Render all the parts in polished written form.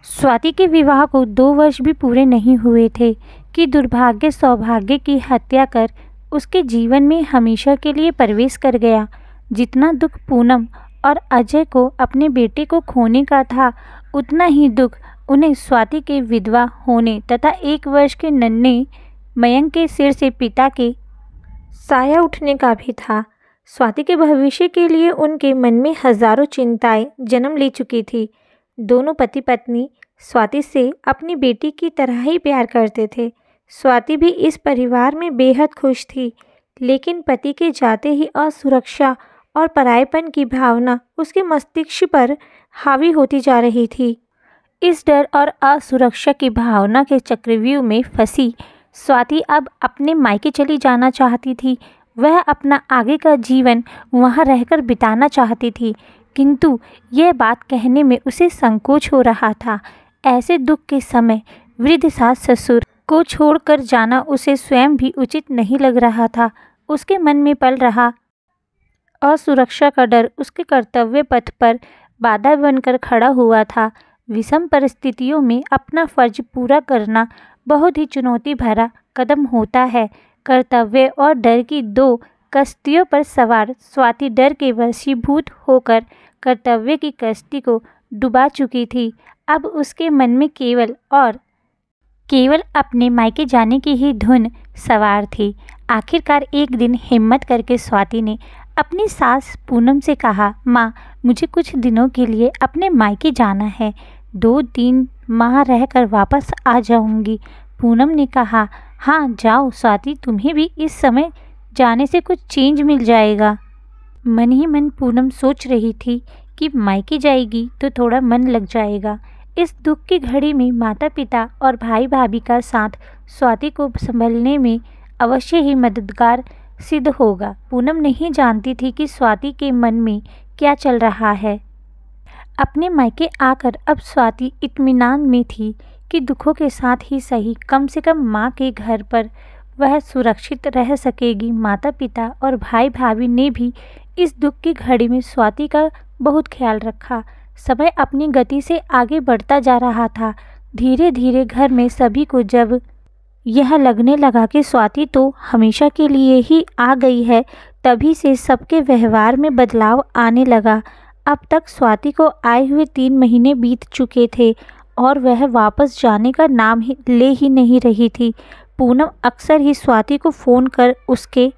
स्वाति के विवाह को 2 वर्ष भी पूरे नहीं हुए थे कि दुर्भाग्य सौभाग्य की हत्या कर उसके जीवन में हमेशा के लिए प्रवेश कर गया। जितना दुख पूनम और अजय को अपने बेटे को खोने का था, उतना ही दुख उन्हें स्वाति के विधवा होने तथा 1 वर्ष के नन्हे मयंक के सिर से पिता के साया उठने का भी था। स्वाति के भविष्य के लिए उनके मन में हजारों चिंताएं जन्म ले चुकी थी। दोनों पति पत्नी स्वाति से अपनी बेटी की तरह ही प्यार करते थे। स्वाति भी इस परिवार में बेहद खुश थी, लेकिन पति के जाते ही असुरक्षा और परायेपन की भावना उसके मस्तिष्क पर हावी होती जा रही थी। इस डर और असुरक्षा की भावना के चक्रव्यूह में फंसी स्वाति अब अपने मायके चली जाना चाहती थी। वह अपना आगे का जीवन वहां रहकर बिताना चाहती थी, किंतु यह बात कहने में उसे संकोच हो रहा था। ऐसे दुख के समय वृद्ध सास ससुर को छोड़कर जाना उसे स्वयं भी उचित नहीं लग रहा था। उसके मन में पल रहा असुरक्षा का डर उसके कर्तव्य पथ पर बाधा बनकर खड़ा हुआ था। विषम परिस्थितियों में अपना फर्ज पूरा करना बहुत ही चुनौती भरा कदम होता है। कर्तव्य और डर की 2 कश्तियों पर सवार स्वाति डर के वशीभूत होकर कर्तव्य की कश्ती को डुबा चुकी थी। अब उसके मन में केवल अपने मायके जाने की ही धुन सवार थी। आखिरकार एक दिन हिम्मत करके स्वाति ने अपनी सास पूनम से कहा, माँ, मुझे कुछ दिनों के लिए अपने मायके जाना है। 2-3 माह रहकर वापस आ जाऊंगी। पूनम ने कहा, हाँ जाओ स्वाति, तुम्हें भी इस समय जाने से कुछ चेंज मिल जाएगा। मन ही मन पूनम सोच रही थी कि मायके जाएगी तो थोड़ा मन लग जाएगा। इस दुख की घड़ी में माता पिता और भाई भाभी का साथ स्वाति को संभलने में अवश्य ही मददगार सिद्ध होगा। पूनम नहीं जानती थी कि स्वाति के मन में क्या चल रहा है। अपने मायके आकर अब स्वाति इत्मीनान में थी कि दुखों के साथ ही सही कम से कम माँ के घर पर वह सुरक्षित रह सकेगी। माता पिता और भाई भाभी ने भी इस दुख की घड़ी में स्वाति का बहुत ख्याल रखा। समय अपनी गति से आगे बढ़ता जा रहा था। धीरे धीरे घर में सभी को जब यह लगने लगा कि स्वाति तो हमेशा के लिए ही आ गई है, तभी से सबके व्यवहार में बदलाव आने लगा। अब तक स्वाति को आए हुए 3 महीने बीत चुके थे और वह वापस जाने का नाम ले ही नहीं रही थी। पूनम अक्सर ही स्वाति को फ़ोन कर उसके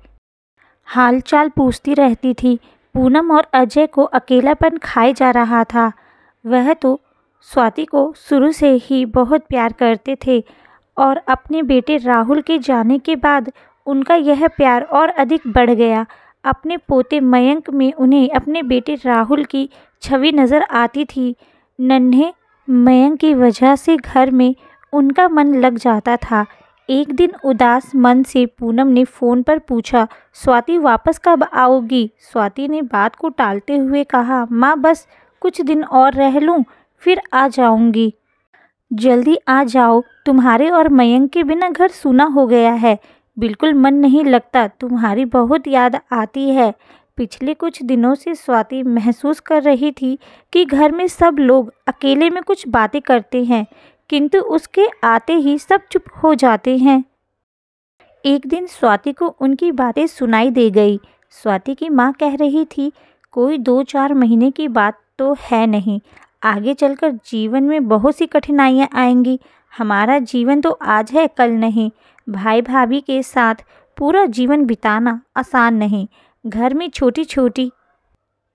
हालचाल पूछती रहती थी। पूनम और अजय को अकेलापन खाए जा रहा था। वह तो स्वाति को शुरू से ही बहुत प्यार करते थे और अपने बेटे राहुल के जाने के बाद उनका यह प्यार और अधिक बढ़ गया। अपने पोते मयंक में उन्हें अपने बेटे राहुल की छवि नज़र आती थी। नन्हे मयंक की वजह से घर में उनका मन लग जाता था। एक दिन उदास मन से पूनम ने फ़ोन पर पूछा, स्वाति वापस कब आओगी? स्वाति ने बात को टालते हुए कहा, माँ बस कुछ दिन और रह लूँ, फिर आ जाऊँगी। जल्दी आ जाओ, तुम्हारे और मयंक के बिना घर सूना हो गया है। बिल्कुल मन नहीं लगता, तुम्हारी बहुत याद आती है। पिछले कुछ दिनों से स्वाति महसूस कर रही थी कि घर में सब लोग अकेले में कुछ बातें करते हैं, किंतु उसके आते ही सब चुप हो जाते हैं। एक दिन स्वाति को उनकी बातें सुनाई दे गई। स्वाति की माँ कह रही थी, कोई 2-4 महीने की बात तो है नहीं, आगे चलकर जीवन में बहुत सी कठिनाइयाँ आएंगी। हमारा जीवन तो आज है कल नहीं। भाई भाभी के साथ पूरा जीवन बिताना आसान नहीं। घर में छोटी छोटी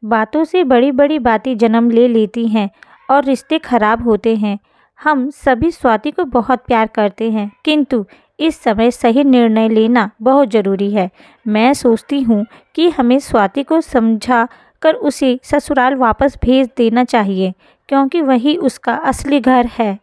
बातों से बड़ी बड़ी बातें जन्म ले लेती हैं और रिश्ते खराब होते हैं। हम सभी स्वाति को बहुत प्यार करते हैं, किंतु इस समय सही निर्णय लेना बहुत ज़रूरी है। मैं सोचती हूँ कि हमें स्वाति को समझा कर उसे ससुराल वापस भेज देना चाहिए, क्योंकि वही उसका असली घर है।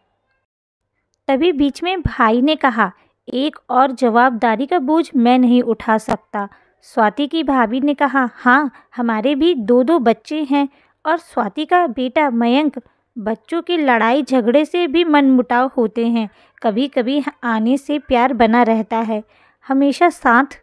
तभी बीच में भाई ने कहा, एक और जवाबदारी का बोझ मैं नहीं उठा सकता। स्वाति की भाभी ने कहा, हाँ, हमारे भी 2-2 बच्चे हैं और स्वाति का बेटा मयंक। बच्चों की लड़ाई झगड़े से भी मनमुटाव होते हैं, कभी कभी आने से प्यार बना रहता है। हमेशा साथ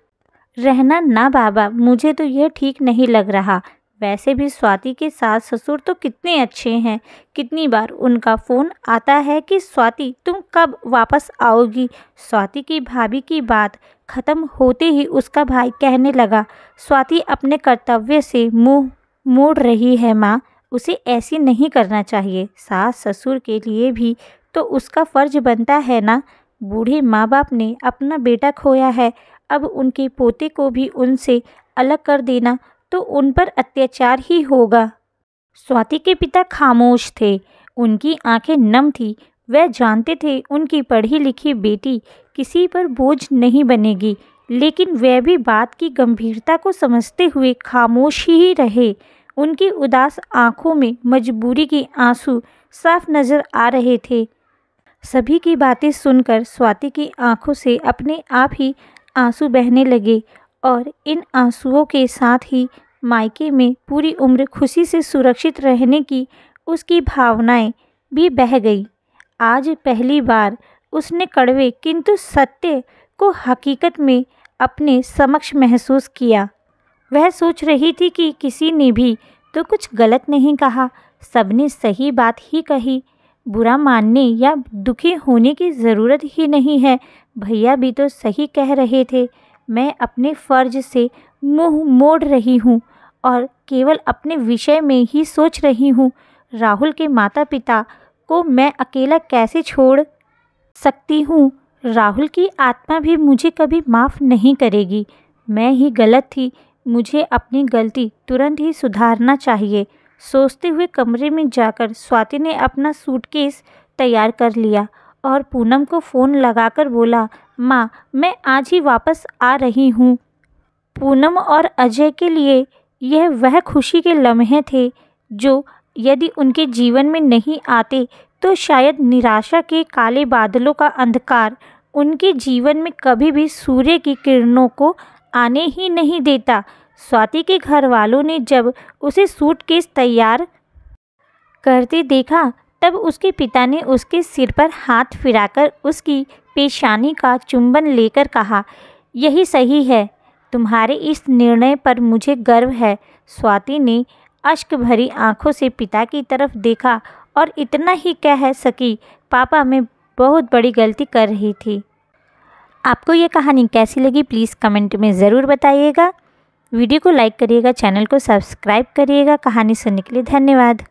रहना ना बाबा, मुझे तो यह ठीक नहीं लग रहा। वैसे भी स्वाति के सास ससुर तो कितने अच्छे हैं। कितनी बार उनका फ़ोन आता है कि स्वाति तुम कब वापस आओगी। स्वाति की भाभी की बात ख़त्म होते ही उसका भाई कहने लगा, स्वाति अपने कर्तव्य से मुंह मोड़ रही है माँ, उसे ऐसी नहीं करना चाहिए। सास ससुर के लिए भी तो उसका फ़र्ज बनता है ना। बूढ़े माँ बाप ने अपना बेटा खोया है, अब उनके पोते को भी उनसे अलग कर देना तो उन पर अत्याचार ही होगा। स्वाति के पिता खामोश थे, उनकी आंखें नम थी। वह जानते थे उनकी पढ़ी लिखी बेटी किसी पर बोझ नहीं बनेगी, लेकिन वह भी बात की गंभीरता को समझते हुए खामोश ही रहे। उनकी उदास आंखों में मजबूरी के आंसू साफ नजर आ रहे थे। सभी की बातें सुनकर स्वाति की आंखों से अपने आप ही आंसू बहने लगे और इन आंसुओं के साथ ही मायके में पूरी उम्र खुशी से सुरक्षित रहने की उसकी भावनाएं भी बह गई। आज पहली बार उसने कड़वे किंतु सत्य को हकीकत में अपने समक्ष महसूस किया। वह सोच रही थी कि किसी ने भी तो कुछ गलत नहीं कहा, सबने सही बात ही कही। बुरा मानने या दुखी होने की ज़रूरत ही नहीं है। भैया भी तो सही कह रहे थे। मैं अपने फ़र्ज से मुंह मोड़ रही हूँ और केवल अपने विषय में ही सोच रही हूँ। राहुल के माता पिता को मैं अकेला कैसे छोड़ सकती हूँ। राहुल की आत्मा भी मुझे कभी माफ़ नहीं करेगी। मैं ही गलत थी, मुझे अपनी गलती तुरंत ही सुधारना चाहिए। सोचते हुए कमरे में जाकर स्वाति ने अपना सूटकेस तैयार कर लिया और पूनम को फ़ोन लगाकर बोला, माँ मैं आज ही वापस आ रही हूँ। पूनम और अजय के लिए यह वह खुशी के लम्हे थे जो यदि उनके जीवन में नहीं आते तो शायद निराशा के काले बादलों का अंधकार उनके जीवन में कभी भी सूर्य की किरणों को आने ही नहीं देता। स्वाति के घर वालों ने जब उसे सूटकेस तैयार करते देखा तब उसके पिता ने उसके सिर पर हाथ फिराकर उसकी पेशानी का चुंबन लेकर कहा, यही सही है, तुम्हारे इस निर्णय पर मुझे गर्व है। स्वाति ने अश्क भरी आंखों से पिता की तरफ देखा और इतना ही कह सकी, पापा मैं बहुत बड़ी गलती कर रही थी। आपको ये कहानी कैसी लगी प्लीज़ कमेंट में ज़रूर बताइएगा। वीडियो को लाइक करिएगा, चैनल को सब्सक्राइब करिएगा। कहानी सुनने के लिए धन्यवाद।